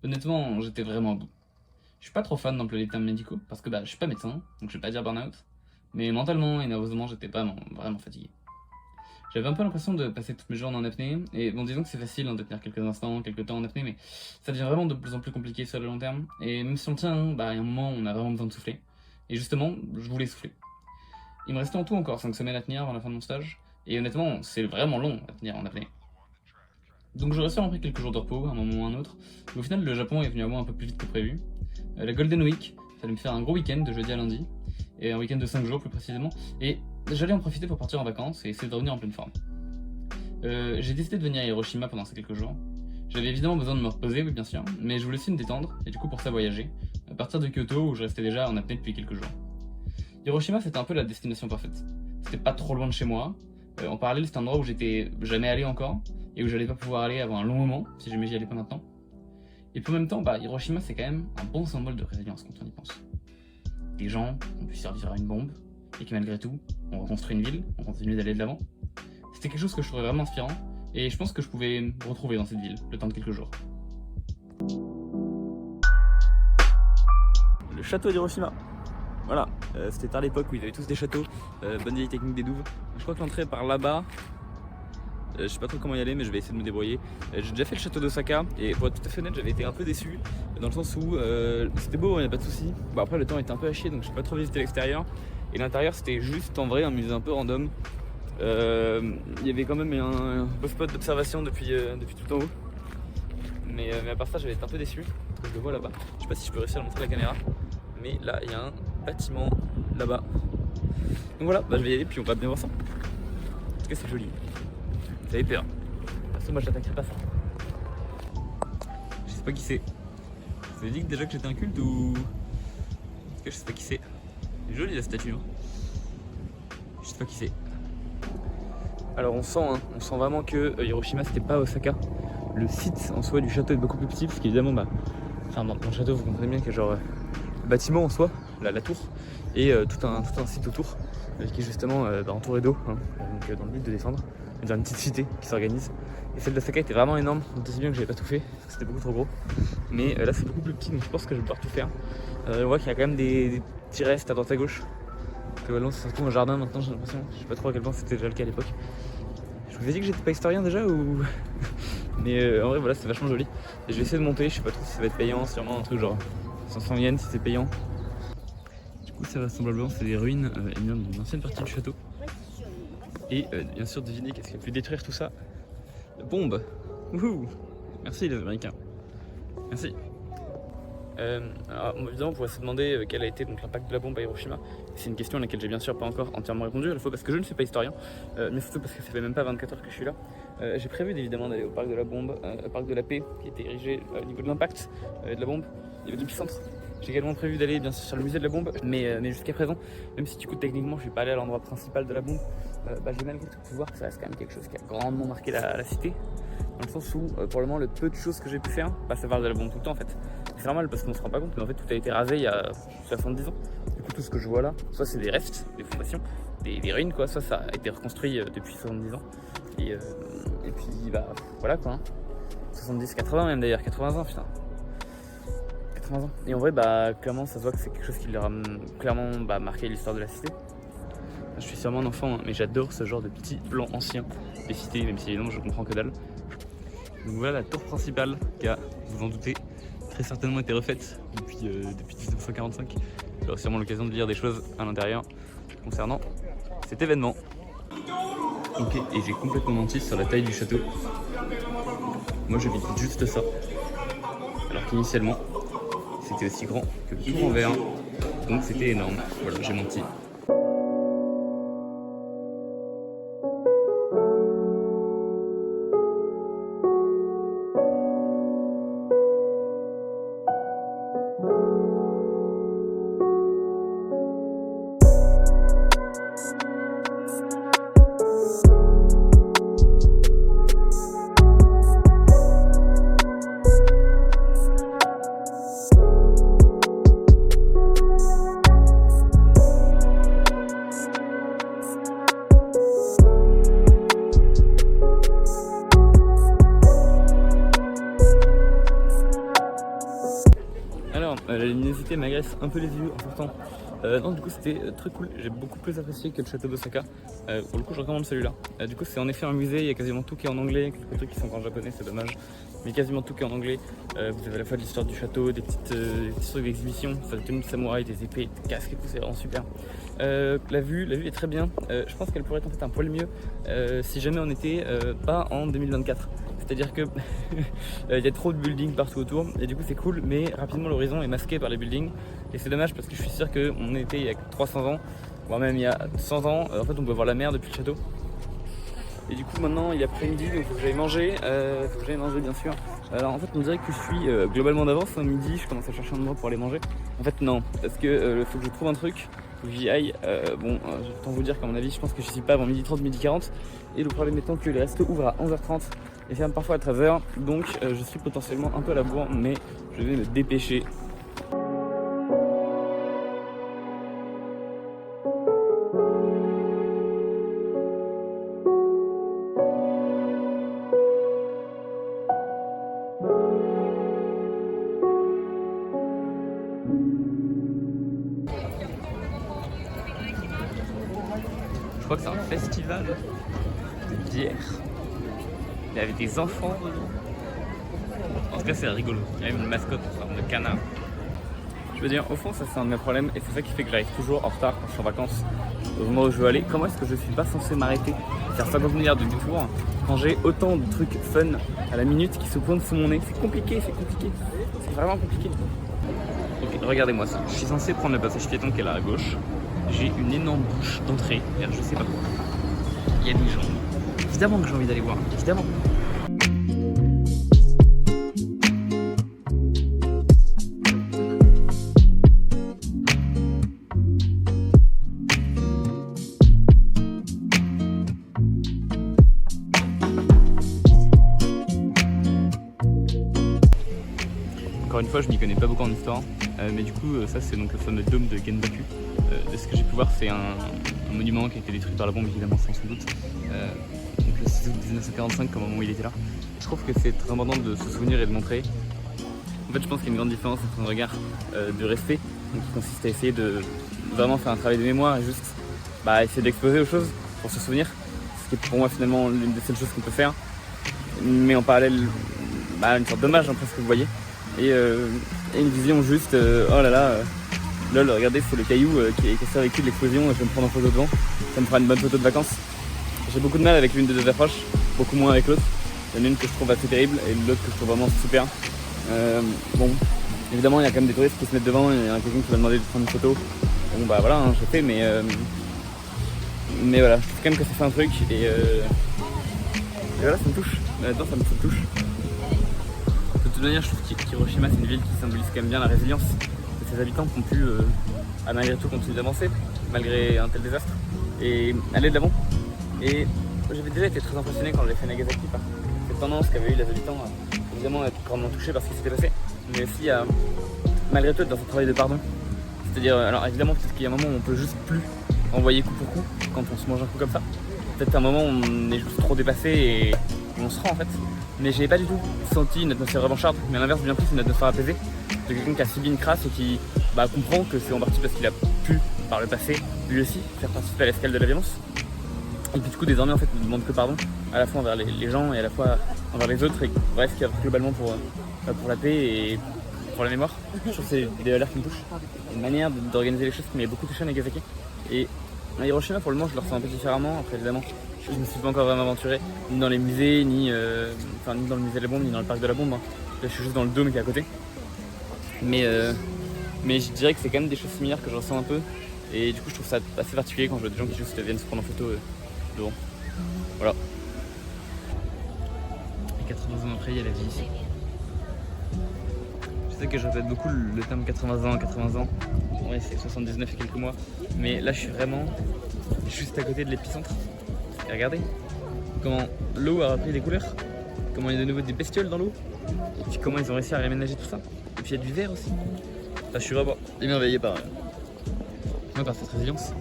Honnêtement, j'étais vraiment au bout. Je suis pas trop fan d'employer les termes médicaux, parce que je suis pas médecin, donc je vais pas dire burn-out. Mais mentalement et nerveusement, j'étais vraiment fatigué. J'avais un peu l'impression de passer toutes mes journées en apnée, et bon, disons que c'est facile de tenir quelques instants, quelques temps en apnée, mais ça devient vraiment de plus en plus compliqué sur le long terme. Et même si on le tient, il y a un moment où on a vraiment besoin de souffler. Et justement, je voulais souffler. Il me restait en tout encore 5 semaines à tenir avant la fin de mon stage, et honnêtement, c'est vraiment long à tenir en apnée. Donc j'aurais sûrement pris quelques jours de repos, à un moment ou à un autre, mais au final le Japon est venu à moi un peu plus vite que prévu. La Golden Week, fallait me faire un gros week-end de jeudi à lundi, et un week-end de 5 jours plus précisément, et j'allais en profiter pour partir en vacances et essayer de revenir en pleine forme. J'ai décidé de venir à Hiroshima pendant ces quelques jours. J'avais évidemment besoin de me reposer, oui bien sûr, mais je voulais aussi me détendre, et du coup pour ça voyager, à partir de Kyoto où je restais déjà en apnée depuis quelques jours. Hiroshima c'était un peu la destination parfaite. C'était pas trop loin de chez moi, en parallèle c'était un endroit où j'étais jamais allé encore, et où j'allais pas pouvoir aller avant un long moment, si jamais j'y allais pas maintenant. Et puis en même temps, Hiroshima c'est quand même un bon symbole de résilience quand on y pense. Des gens ont pu survivre à une bombe, et qui malgré tout, ont reconstruit une ville, ont continué d'aller de l'avant. C'était quelque chose que je trouvais vraiment inspirant, et je pense que je pouvais me retrouver dans cette ville, le temps de quelques jours. Le château d'Hiroshima. Voilà, c'était à l'époque où ils avaient tous des châteaux, bonne vieille technique des douves. Je crois que l'entrée est par là-bas. Je sais pas trop comment y aller, mais je vais essayer de me débrouiller. J'ai déjà fait le château d'Osaka, et pour être tout à fait honnête, j'avais été un peu déçu, dans le sens où c'était beau, il n'y a pas de soucis. Bon, après, le temps était un peu à chier, donc j'ai pas trop visité l'extérieur. Et l'intérieur, c'était juste en vrai un musée un peu random. Il y avait quand même un beau spot d'observation depuis tout en haut. Mais à part ça, j'avais été un peu déçu. Je le vois là-bas. Je sais pas si je peux réussir à montrer la caméra. Mais là, il y a un bâtiment là-bas. Donc voilà, je vais y aller, puis on va bien voir ça. En tout cas, c'est joli. Vous avez peur. Parce que moi, je t'attaquerai pas ça. Je sais pas qui c'est. Vous avez dit déjà que j'étais un culte ou. En tout cas, je sais pas qui c'est. C'est joli la statue. Hein. Je sais pas qui c'est. Alors on sent vraiment que Hiroshima c'était pas Osaka. Le site en soi du château est beaucoup plus petit parce qu'évidemment dans le château vous comprenez bien qu'il y a genre le bâtiment en soi, la tour, et tout un site autour qui est justement entouré d'eau, donc dans le but de défendre, dans une petite cité qui s'organise. Et celle d'Osaka était vraiment énorme, donc aussi bien que j'avais pas tout fait, parce que c'était beaucoup trop gros. Mais là c'est beaucoup plus petit, donc je pense que je vais pouvoir tout faire. On voit qu'il y a quand même des petits restes à droite à gauche. Globalement c'est surtout un jardin maintenant, j'ai l'impression. Je sais pas trop à quel point c'était déjà le cas à l'époque. Je vous ai dit que j'étais pas historien déjà ou. Mais en vrai voilà, c'est vachement joli. Et je vais essayer de monter, je sais pas trop si ça va être payant, sûrement un truc genre 500 yens si c'est payant. Du coup ça vraisemblablement c'est des ruines d'une ancienne partie du château. Et bien sûr devinez qu'est-ce qui a pu détruire tout ça. La bombe. Wouhou. Merci les Américains. Merci. Alors, évidemment, on pourrait se demander quel a été l'impact de la bombe à Hiroshima. C'est une question à laquelle j'ai bien sûr pas encore entièrement répondu, à la fois parce que je ne suis pas historien, mais surtout parce que ça fait même pas 24 heures que je suis là. J'ai prévu évidemment d'aller au parc de la bombe, au parc de la paix, qui était érigé au niveau de l'impact de la bombe, au niveau de l'épicentre. J'ai également prévu d'aller bien sûr sur le musée de la bombe, mais jusqu'à présent, même si du coup techniquement je suis pas allé à l'endroit principal de la bombe, j'ai malgré tout pu voir que ça reste quand même quelque chose qui a grandement marqué la cité. Dans le sens où, pour le moment, le peu de choses que j'ai pu faire, ça parle de la bombe tout le temps en fait. C'est normal parce qu'on se rend pas compte, mais en fait tout a été rasé il y a 70 ans. Du coup, tout ce que je vois là, soit c'est des restes, des fondations, des ruines quoi, soit ça a été reconstruit depuis 70 ans. Et puis voilà quoi. 70, 80 même d'ailleurs, 80 ans putain. 80 ans. Et en vrai, clairement, ça se voit que c'est quelque chose qui leur a clairement marqué l'histoire de la cité. Je suis sûrement un enfant, mais j'adore ce genre de petits plans anciens des cités, même si évidemment je comprends que dalle. Donc voilà la tour principale qui a, vous en doutez, très certainement été refaite depuis 1945. J'aurai sûrement l'occasion de lire des choses à l'intérieur concernant cet événement. Ok, et j'ai complètement menti sur la taille du château. Moi j'habite juste ça. Alors qu'initialement, c'était aussi grand que le tour en verre. Donc c'était énorme. Voilà, j'ai menti. La luminosité m'agresse un peu les yeux en sortant. Non, du coup, c'était très cool. J'ai beaucoup plus apprécié que le château d'Osaka. Pour le coup, je recommande celui-là. Du coup, c'est en effet un musée. Il y a quasiment tout qui est en anglais. Quelques trucs qui sont en japonais, c'est dommage. Mais quasiment tout qui est en anglais. Vous avez à la fois de l'histoire du château, des petits trucs d'exhibition, des tenues de samouraï, des épées, des casques et tout. C'est vraiment super. La vue est très bien. Je pense qu'elle pourrait être en fait un poil mieux si jamais on était pas en 2024. C'est-à-dire que il y a trop de buildings partout autour et du coup c'est cool, mais rapidement l'horizon est masqué par les buildings et c'est dommage parce que je suis sûr qu'on était il y a 300 ans, voire même il y a 100 ans, en fait on peut voir la mer depuis le château. Et du coup maintenant il est après-midi, donc il faut que j'aille manger, bien sûr. Alors en fait on dirait que je suis globalement d'avance, à midi je commence à chercher un endroit pour aller manger. En fait non, parce que faut que je trouve un truc, faut que j'y aille. Je vais autant vous dire qu'à mon avis je pense que je suis pas avant 12h30, 12h40. Et le problème étant que les restos ouvrent à 11h30 et ferment parfois à 13h. Donc je suis potentiellement un peu à la bourre, mais je vais me dépêcher. Je crois que c'est un festival de bière. Il y avait des enfants dedans. En tout cas, c'est rigolo. Il y a même une mascotte en forme de canard. Je veux dire, au fond, ça c'est un de mes problèmes et c'est ça qui fait que j'arrive toujours en retard quand je suis en vacances au moment où je veux aller. Comment est-ce que je suis pas censé m'arrêter, faire 50 milliards de détours quand j'ai autant de trucs fun à la minute qui se pointent sous mon nez? C'est compliqué. C'est vraiment compliqué. Ok, regardez-moi ça. Je suis censé prendre le passage piéton qui est là à gauche. J'ai une énorme bouche d'entrée vers je sais pas quoi. Il y a des gens. Évidemment que j'ai envie d'aller voir, évidemment. Encore une fois, je m'y connais pas beaucoup en histoire, mais du coup, ça c'est donc le fameux dôme de Genbaku. De ce que j'ai pu voir, c'est un monument qui a été détruit par la bombe, évidemment, sans doute. Donc le 6 août 1945, au moment où il était là. Je trouve que c'est très important de se souvenir et de montrer. En fait, je pense qu'il y a une grande différence entre un regard de respect, donc qui consiste à essayer de vraiment faire un travail de mémoire et juste essayer d'exposer aux choses pour se souvenir. Ce qui est pour moi finalement l'une des seules choses qu'on peut faire. Mais en parallèle, une sorte d'hommage, après ce que vous voyez. Et une vision juste, oh là là, lol, regardez, c'est le caillou qui est survécu de l'explosion, je vais me prendre en photo devant, ça me fera une bonne photo de vacances. J'ai beaucoup de mal avec l'une des deux approches, beaucoup moins avec l'autre. Il y en a une que je trouve assez terrible et l'autre que je trouve vraiment super. Évidemment il y a quand même des touristes qui se mettent devant, il y a quelqu'un qui va demander de prendre une photo. Bon voilà, je fais, mais voilà, je trouve quand même que ça fait un truc et voilà, ça me touche, là-dedans ça me touche. De toute manière, je trouve qu'Hiroshima c'est une ville qui symbolise quand même bien la résilience de ses habitants qui ont pu, malgré tout, continuer d'avancer, malgré un tel désastre, et aller de l'avant. Et j'avais déjà été très impressionné quand j'avais fait Nagasaki par cette tendance qu'avaient eu les habitants à évidemment être grandement touchés par ce qui s'était passé, mais aussi à, malgré tout, être dans ce travail de pardon. C'est-à-dire, alors évidemment, peut-être qu'il y a un moment où on peut juste plus envoyer coup pour coup quand on se mange un coup comme ça. Peut-être un moment où on est juste trop dépassé et on se rend en fait. Mais j'ai pas du tout senti une atmosphère revancharde, mais à l'inverse bien plus une atmosphère apaisée de quelqu'un qui a subi une crasse et qui comprend que c'est en partie parce qu'il a pu par le passé lui aussi faire participer à l'escale de la violence. Et puis du coup désormais en fait ne demande que pardon à la fois envers les gens et à la fois envers les autres et bref qui a globalement pour la paix et pour la mémoire. Je trouve que c'est des valeurs qui me touchent, une manière d'organiser les choses qui m'a beaucoup touché à Nagasaki. Et à Hiroshima pour le moment je le ressens un peu différemment. Après évidemment je ne me suis pas encore vraiment aventuré ni dans les musées, ni dans le musée de la bombe, ni dans le parc de la bombe. Là je suis juste dans le dôme qui est à côté. Mais je dirais que c'est quand même des choses similaires que je ressens un peu. Et du coup je trouve ça assez particulier quand je vois des gens qui juste viennent se prendre en photo devant. Voilà. Et 80 ans après il y a la vie ici. Je sais que je répète beaucoup le terme 80 ans. Ouais c'est 79 et quelques mois. Mais là je suis vraiment juste à côté de l'épicentre. Et regardez comment l'eau a repris des couleurs, comment il y a de nouveau des bestioles dans l'eau, et puis comment ils ont réussi à réaménager tout ça. Et puis il y a du verre aussi. Enfin, je suis vraiment émerveillé par cette résilience.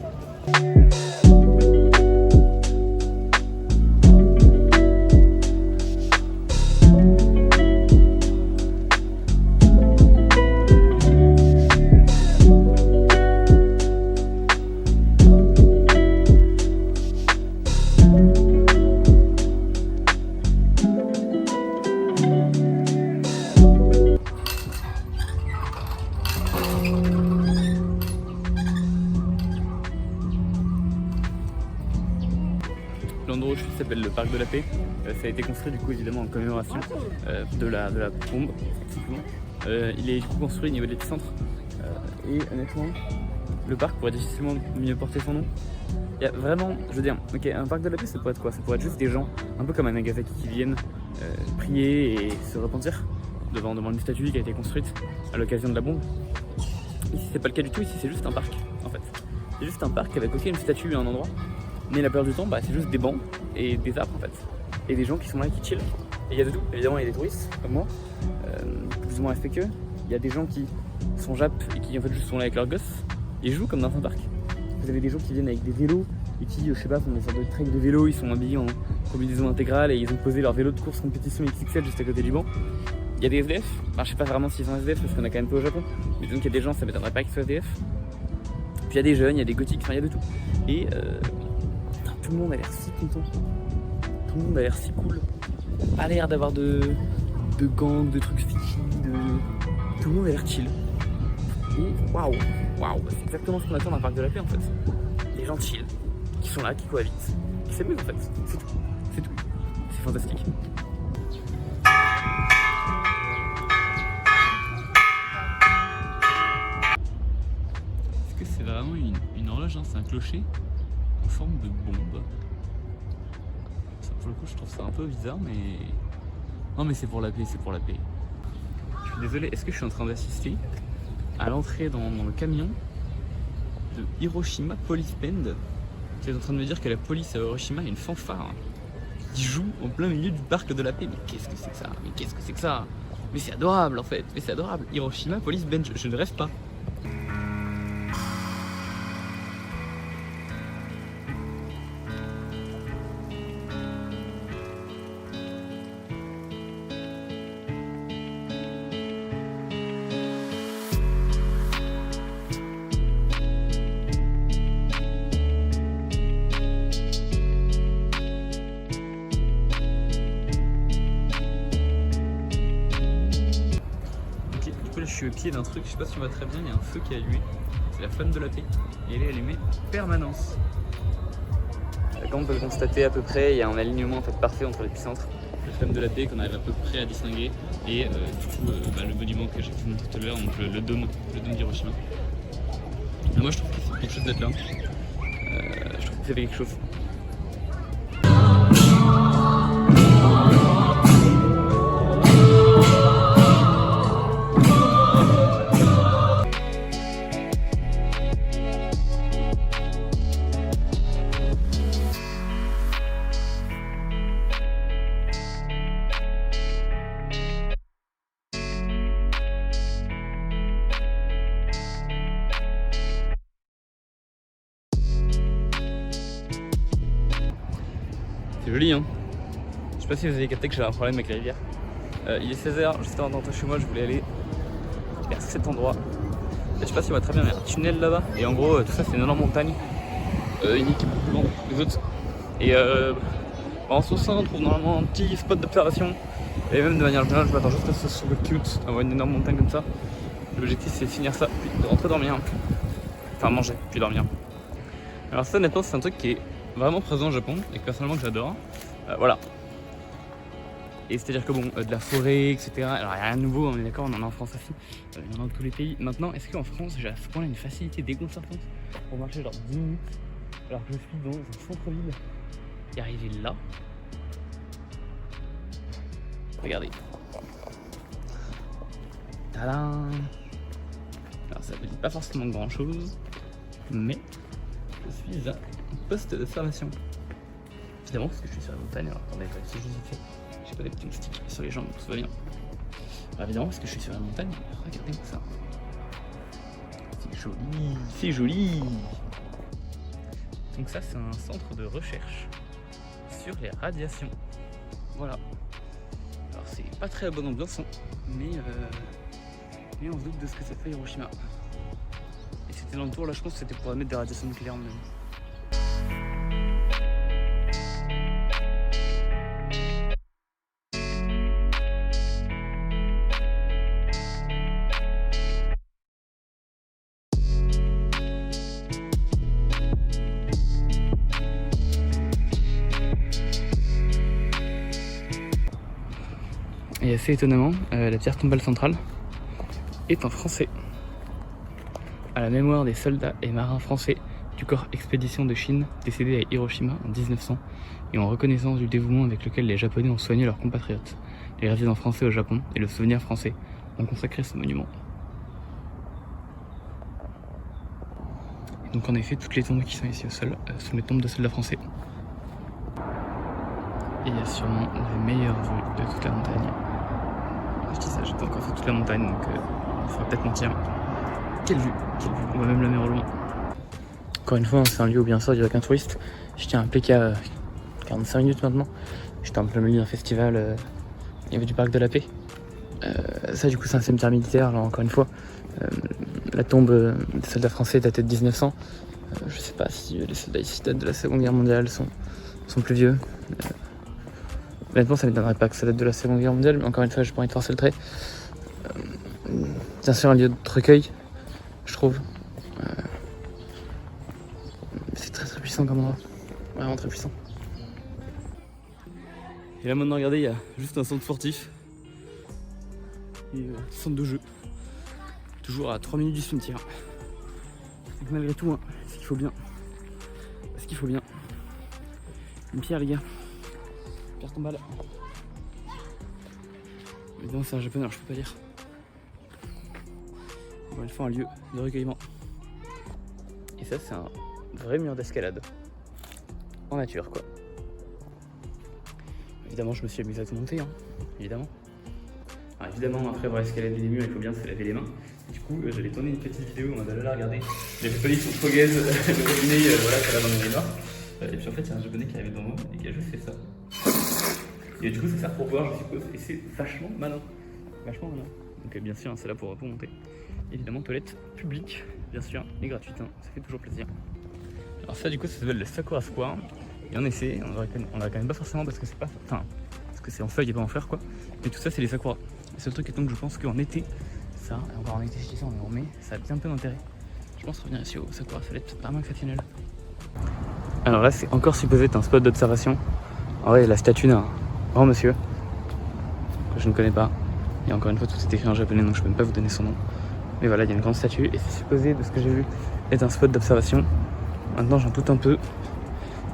parc de la Paix. Ça a été construit du coup évidemment en commémoration de la bombe. Il est du coup construit au niveau de l'épicentre. Et honnêtement, le parc pourrait difficilement mieux porter son nom. Il y a vraiment, je veux dire, ok, un parc de la Paix ça pourrait être quoi? Ça pourrait être juste des gens, un peu comme à Nagasaki, qui viennent prier et se repentir devant une statue qui a été construite à l'occasion de la bombe. Ici c'est pas le cas du tout, ici c'est juste un parc en fait. C'est juste un parc avec ok une statue à un endroit, mais la plupart du temps c'est juste des bancs et des arbres en fait. Et des gens qui sont là qui chill. Et il y a de tout, évidemment il y a des touristes comme moi, plus ou moins respectueux. Il y a des gens qui sont japs et qui en fait juste sont là avec leurs gosses et jouent comme dans un parc. Vous avez des gens qui viennent avec des vélos et qui, je sais pas, font des sortes de trek de vélo, ils sont habillés en combinaison intégrale et ils ont posé leur vélo de course compétition XXL juste à côté du banc. Il y a des SDF, enfin je sais pas vraiment s'ils sont SDF parce qu'on a quand même peu au Japon, mais disons qu'il y a des gens, ça m'étonnerait pas qu'ils soient SDF. Puis il y a des jeunes, il y a des gothiques, enfin il y a de tout. Et tout le monde a l'air si content, tout le monde a l'air si cool, pas l'air d'avoir de gangs, de trucs fishy, tout le monde a l'air chill. Et waouh, c'est exactement ce qu'on attend d'un parc de la Paix en fait. Les gens chill, qui sont là, qui cohabitent, qui s'amusent en fait, c'est tout, c'est fantastique. Est-ce que c'est vraiment une horloge, hein? C'est un clocher en forme de bombe. Ça, pour le coup je trouve ça un peu bizarre mais... Non mais c'est pour la paix, c'est pour la paix. Je suis désolé, est-ce que je suis en train d'assister à l'entrée dans le camion de Hiroshima Police Band? Qui est en train de me dire que la police à Hiroshima a une fanfare qui joue en plein milieu du parc de la paix. Mais qu'est-ce que c'est que ça? Mais qu'est-ce que c'est que ça? Mais c'est adorable en fait, mais c'est adorable. Hiroshima Police Band, je ne rêve pas. Je suis au pied d'un truc, je sais pas si on voit très bien, il y a un feu qui est allumé. C'est la flamme de la paix. Et elle est allumée permanence. Comme on peut le constater à peu près, il y a un alignement en fait parfait entre l'épicentre, la flamme de la paix qu'on arrive à peu près à distinguer, et du coup le monument que j'ai pu montrer tout à l'heure, donc le dôme d'Hiroshima. Moi je trouve que c'est quelque chose d'être là. Je trouve que c'est quelque chose. C'est joli hein. Je sais pas si vous avez capté que j'avais un problème avec la rivière. Il est 16h, juste avant d'entrer chez moi, je voulais aller vers cet endroit. Et je sais pas si on voit très bien, il y a un tunnel là-bas. Et en gros, tout ça c'est une énorme montagne. Unique, plus grande que les autres. Et en ce sens, on trouve normalement un petit spot d'observation. Et même de manière générale, je m'attends juste à ce que ce soit cute, d'avoir une énorme montagne comme ça. L'objectif c'est de finir ça, puis de rentrer dormir. Enfin manger, puis dormir. Alors ça honnêtement c'est un truc qui est vraiment présent au Japon et que personnellement que j'adore. Voilà. Et c'est à dire que bon, de la forêt, etc. Alors il n'y a rien de nouveau, on est d'accord, on en a en France aussi. Il y en a dans tous les pays. Maintenant, est-ce qu'en France j'ai à ce point-là une facilité déconcertante pour marcher genre 10 minutes alors que je suis dans un centre-ville et arriver là? Regardez. Tadam! Alors ça ne dit pas forcément grand chose, mais je suis à un poste d'observation. Évidemment parce que je suis sur la montagne, alors attendez, si je vous ai fait, j'ai pas des petits moustiques sur les jambes, tout va bien. Alors évidemment parce que je suis sur la montagne, regardez ça. C'est joli, c'est joli. Donc ça c'est un centre de recherche sur les radiations. Voilà. Alors c'est pas très bonne ambiance, hein, mais on se doute de ce que ça fait Hiroshima. Et c'était dans le tour là, je pense que c'était pour émettre des radiations nucléaires même. Et assez étonnamment, la pierre tombale centrale est en français. À la mémoire des soldats et marins français du corps expédition de Chine décédés à Hiroshima en 1900 et en reconnaissance du dévouement avec lequel les Japonais ont soigné leurs compatriotes, les résidents français au Japon et le souvenir français ont consacré ce monument. Et donc en effet, toutes les tombes qui sont ici au sol sont les tombes de soldats français. Et il y a sûrement les meilleures vues de toute la montagne. Je dis ça, j'ai pas encore fait toute la montagne, donc il faudra peut-être mentir. Quelle vue, on voit même la mer au loin. Encore une fois, c'est un lieu où bien sûr il n'y a aucun touriste. Je tiens à rappeler qu'il y a 45 minutes maintenant, j'étais en plein milieu d'un festival au niveau du parc de la Paix. Ça du coup c'est un cimetière militaire, alors encore une fois. La tombe des soldats français datait de 1900. Je sais pas si les soldats ici datent de la Seconde Guerre mondiale, sont plus vieux. Honnêtement, ça ne m'étonnerait pas que ça date de la Seconde Guerre mondiale, mais encore une fois, je pourrais te forcer le trait. Bien sûr, un lieu de recueil, je trouve. C'est très très puissant comme endroit. Vraiment très puissant. Et là maintenant, regardez, il y a juste un centre sportif. Et un centre de jeu. Toujours à 3 minutes du cimetière. Donc malgré tout, hein, ce qu'il faut bien. Ce qu'il faut bien. Une pierre, les gars. Pierre tombale. Évidemment, c'est un japonais, alors je peux pas lire. Encore une fois, un lieu de recueillement. Et ça, c'est un vrai mur d'escalade. En nature, quoi. Évidemment, je me suis amusé à tout monter, hein. Évidemment. Alors, évidemment, après avoir escaladé les murs, il faut bien se laver les mains. Du coup, j'avais tourné une petite vidéo en mode là, regardez. J'avais pas dit sur Fogaise, le robinet, voilà, ça là dans le noir. Et puis en fait, il y a un japonais qui arrive devant moi et qui a juste fait ça. Et du coup, ça sert pour boire, je suppose. Et c'est vachement malin. Vachement malin. Donc, bien sûr, c'est là pour monter. Évidemment, toilette publique, bien sûr, et gratuite, hein. Ça fait toujours plaisir. Alors, ça, du coup, ça s'appelle le Sakura Square. Et en effet, on a quand même pas forcément parce que c'est pas. Enfin, parce que c'est en feuilles et pas en fleurs, quoi. Mais tout ça, c'est les sakuras. Le seul truc est donc, je pense qu'en été, ça, et encore en été, je dis ça, on est en mai, ça a bien peu d'intérêt. Je pense revenir ici au sakura, ça va être vraiment exceptionnel. Alors là, c'est encore supposé être un spot d'observation. En vrai, la statue d'un grand monsieur que je ne connais pas. Et encore une fois, tout est écrit en japonais, donc je peux même pas vous donner son nom. Mais voilà, il y a une grande statue et c'est supposé, de ce que j'ai vu, être un spot d'observation. Maintenant, j'en doute un peu.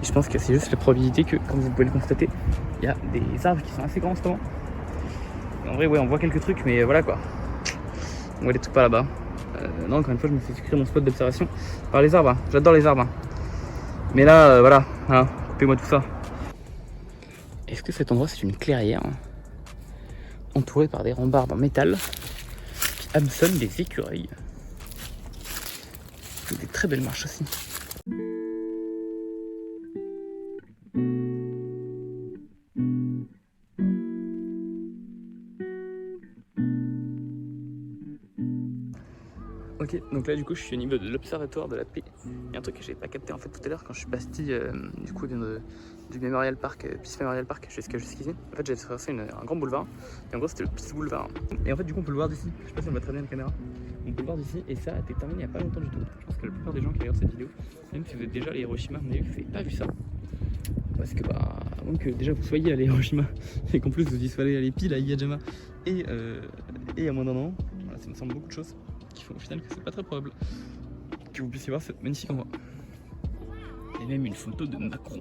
Et je pense que c'est juste la probabilité que, comme vous pouvez le constater, il y a des arbres qui sont assez grands en ce moment. Et en vrai, ouais, on voit quelques trucs, mais voilà quoi. On voit des trucs pas là-bas. Non, encore une fois, je me suis créé mon spot d'observation par les arbres. Hein. J'adore les arbres. Hein. Mais là, voilà, hein, coupez-moi tout ça. Est-ce que cet endroit, c'est une clairière entourée par des rambardes en métal qui hameçonnent des écureuils? Des très belles marches aussi. Ok, donc là du coup je suis au niveau de l'observatoire de la paix. Il y a un truc que j'avais pas capté en fait tout à l'heure quand je suis parti du coup du Memorial Park, Peace Memorial Park jusqu'ici. En fait j'avais traversé un grand boulevard et en gros c'était le Peace Boulevard. Et en fait du coup on peut le voir d'ici, je sais pas si on va très bien la caméra. On peut le voir d'ici et ça a été terminé il y a pas longtemps du tout. Je pense que la plupart des gens qui regardent cette vidéo, même si vous êtes déjà allé à Hiroshima, vous n'avez pas vu ça. Parce que bah, avant que déjà vous soyez allé à Hiroshima et qu'en plus vous y soyez allé pile à Iijima et à moins d'un an, voilà, ça me semble beaucoup de choses qui font au final que c'est pas très probable que vous puissiez voir ce magnifique endroit. Et même une photo de Macron.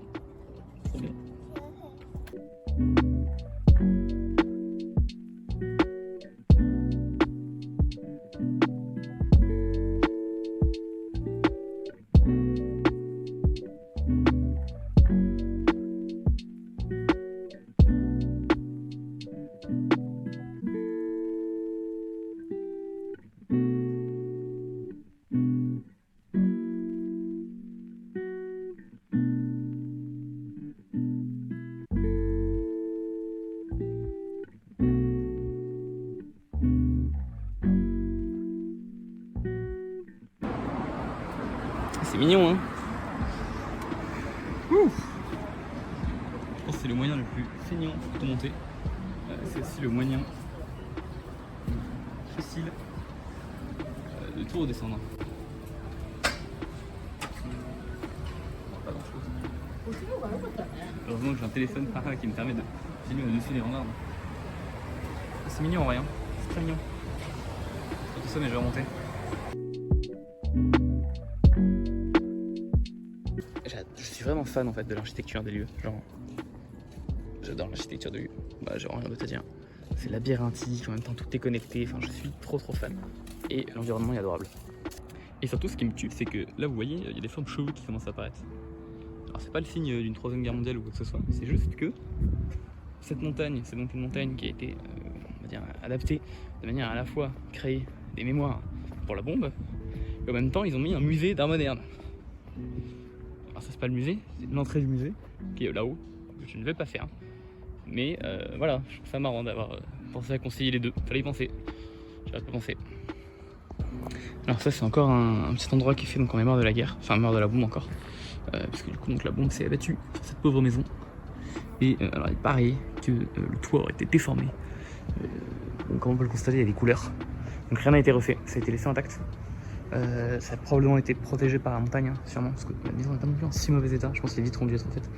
Trop bien. C'est mignon, hein. Ouh. Je pense que c'est le moyen le plus feignant de monter. C'est aussi le moyen facile de tout redescendre. Pas grand chose. Heureusement que j'ai un téléphone qui me permet de filmer au-dessus des rambardes. C'est mignon en vrai, hein. C'est très mignon. Tout ça, mais je vais remonter. Je suis vraiment fan en fait de l'architecture des lieux. Genre, j'adore l'architecture de lieux. Bah, j'ai rien d'autre à dire. C'est labyrinthique, en même temps tout est connecté. Enfin, je suis trop fan. Et l'environnement est adorable. Et surtout, ce qui me tue, c'est que là, vous voyez, il y a des formes chevues qui commencent à apparaître. Alors, c'est pas le signe d'une 3ème guerre mondiale ou quoi que ce soit. C'est juste que cette montagne, c'est donc une montagne qui a été, on va dire, adaptée de manière à la fois créer des mémoires pour la bombe, et en même temps, ils ont mis un musée d'art moderne. Alors ça c'est pas le musée, c'est l'entrée du musée qui est là-haut, que je ne vais pas faire. Mais voilà, je trouve ça marrant d'avoir pensé à concilier les deux. Fallait y penser. J'arrête pas penser. Alors ça c'est encore un petit endroit qui est fait donc en mémoire de la guerre, enfin en mémoire de la bombe encore. Parce que du coup donc, la bombe s'est abattue sur cette pauvre maison. Et alors il paraît que le toit aurait été déformé. Donc comme on peut le constater, il y a des couleurs. Donc rien n'a été refait, ça a été laissé intact. Ça a probablement été protégé par la montagne, hein, sûrement, parce que la maison n'est pas non plus en si mauvais état. Je pense que les vitres ont dû être faites.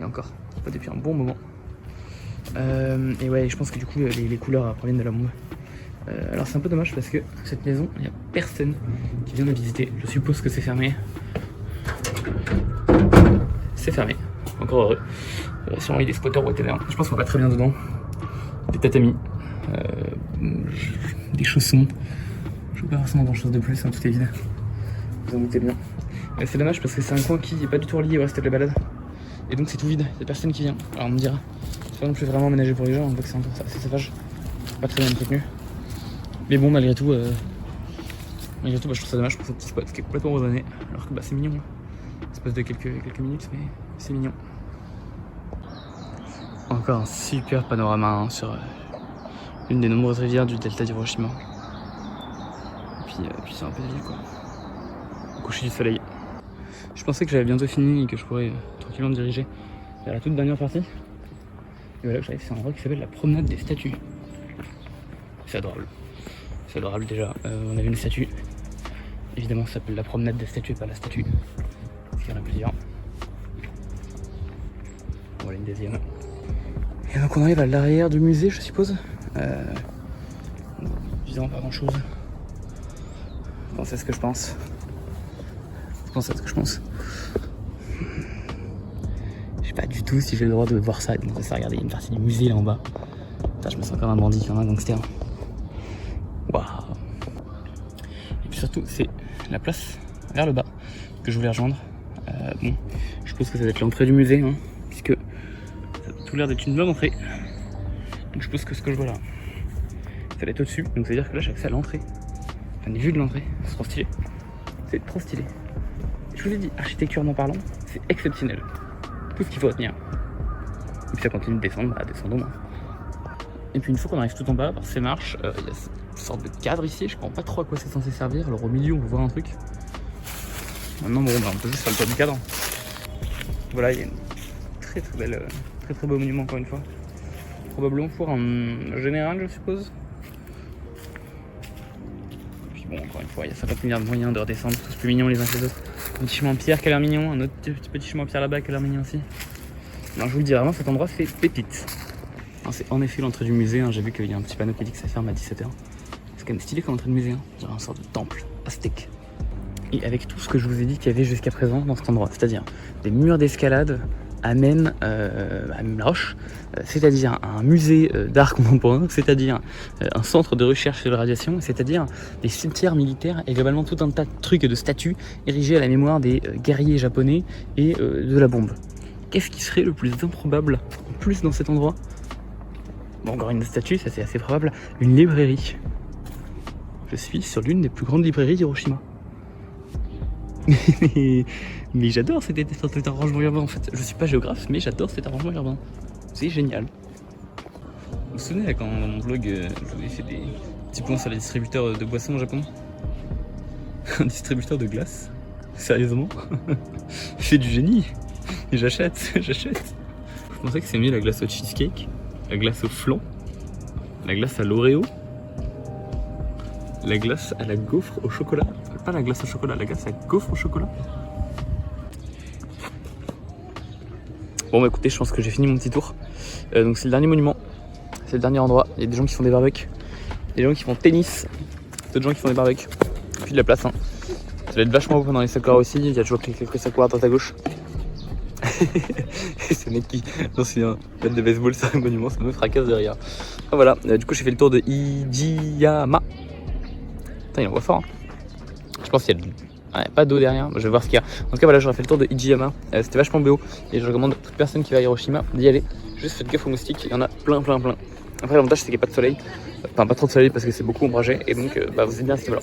Et encore, pas depuis un bon moment. Et ouais, je pense que du coup, les couleurs proviennent de la bombe. Alors c'est un peu dommage parce que cette maison, il n'y a personne qui vient la visiter. Je suppose que c'est fermé. C'est fermé, encore heureux. Sûrement il y a des squatteurs ou etc. Je pense qu'on va très bien dedans. Des tatamis, des chaussons. Je vois pas forcément grand chose de plus, hein, tout est vide. Vous en doutez bien. C'est dommage parce que c'est un coin qui n'est pas du tout relié au reste de la balade. Et donc c'est tout vide, il n'y a personne qui vient. Alors on me dira, c'est pas non plus vraiment aménagé pour les gens, on voit que c'est encore assez sauvage. Pas très bien entretenu. Mais bon, malgré tout, je trouve ça dommage pour ce petit spot qui est complètement raisonné. Alors que c'est mignon. Ça passe de quelques minutes, mais c'est mignon. Encore un super panorama hein, sur une des nombreuses rivières du delta d'Hiroshima. Et puis c'est un peu de ville quoi. Au coucher du soleil. Je pensais que j'avais bientôt fini et que je pourrais tranquillement me diriger vers la toute dernière partie. Et voilà, j'arrive, c'est un endroit qui s'appelle la promenade des statues. C'est adorable. C'est adorable déjà. On avait une statue. Évidemment, ça s'appelle la promenade des statues et pas la statue. Parce qu'il y en a plusieurs. Voilà une deuxième. Et donc on arrive à l'arrière du musée, je suppose. Évidemment, pas grand chose. C'est ce que je pense. Je sais pas du tout si j'ai le droit de voir ça et de me ça. Regardez, il y a une partie du musée là en bas. Putain, je me sens comme un bandit, un gangster. Waouh. Et puis surtout, c'est la place vers le bas que je voulais rejoindre. Bon, je suppose que ça va être l'entrée du musée, hein, puisque ça a tout l'air d'être une bonne entrée. Donc je suppose que ce que je vois là, ça va être au-dessus. Donc ça veut dire que là, j'ai accès à l'entrée. Enfin, des vues de l'entrée, c'est trop stylé. C'est trop stylé. Je vous ai dit, architecturement parlant, c'est exceptionnel. Tout ce qu'il faut retenir. Et puis ça continue de descendre, descendons. Et puis une fois qu'on arrive tout en bas, par ces marches, il y a une sorte de cadre ici, je comprends pas trop à quoi c'est censé servir. Alors au milieu, on peut voir un truc. Maintenant, bon, on peut juste faire le tour du cadre. Voilà, il y a une très belle, très beau monument encore une fois. Probablement pour un général, je suppose. Bon, encore une fois, il y a 50 milliards de moyens de redescendre, tous plus mignons les uns que les autres. Un petit chemin en pierre qui a l'air mignon, un autre petit chemin en pierre là-bas qui a l'air mignon aussi. Alors, je vous le dis vraiment, cet endroit fait pépite. C'est en effet l'entrée du musée, hein. J'ai vu qu'il y a un petit panneau qui dit que ça ferme à 17h. C'est quand même stylé comme entrée de musée, hein. On dirait une sorte de temple aztèque. Et avec tout ce que je vous ai dit qu'il y avait jusqu'à présent dans cet endroit, c'est-à-dire des murs d'escalade à même la roche, c'est-à-dire un musée d'art contemporain, c'est-à-dire un centre de recherche sur la radiation, c'est-à-dire des cimetières militaires et globalement tout un tas de trucs et de statues érigées à la mémoire des guerriers japonais et de la bombe. Qu'est-ce qui serait le plus improbable en plus dans cet endroit? Bon, encore une statue, ça c'est assez probable, une librairie. Je suis sur l'une des plus grandes librairies d'Hiroshima. Mais j'adore cet arrangement urbain en fait. Je suis pas géographe, mais j'adore cet arrangement urbain. C'est génial. Vous vous souvenez quand dans mon vlog, je vous ai fait des petits points sur les distributeurs de boissons au Japon? Un distributeur de glace? Sérieusement? C'est du génie. Et j'achète. Je pensais que c'est mieux la glace au cheesecake, la glace au flan, la glace à l'oreo, la glace à la gaufre au chocolat. Pas la glace au chocolat, la glace à gaufre au chocolat. Bon bah écoutez, je pense que j'ai fini mon petit tour. Donc c'est le dernier monument. c'est le dernier endroit. Il y a des gens qui font des barbecues, des gens qui font tennis, d'autres gens qui font des barbecues. Puis de la place. Hein. Ça va être vachement beau pendant les sakura aussi. Il y a toujours quelques sakura à droite à gauche. C'est le mec qui lance une batte de baseball sur un monument, ça me fracasse derrière. Ah, voilà, du coup j'ai fait le tour de Ijiyama. Putain, il envoie fort. Hein. Je pense qu'il y a pas d'eau derrière, je vais voir ce qu'il y a. En tout cas, voilà, j'aurais fait le tour de Ijiyama. C'était vachement beau et je recommande à toute personne qui va à Hiroshima d'y aller. Juste faites gaffe aux moustiques, il y en a plein. Après, l'avantage c'est qu'il n'y a pas de soleil. Enfin, pas trop de soleil parce que c'est beaucoup ombragé et donc vous êtes bien à ce niveau-là.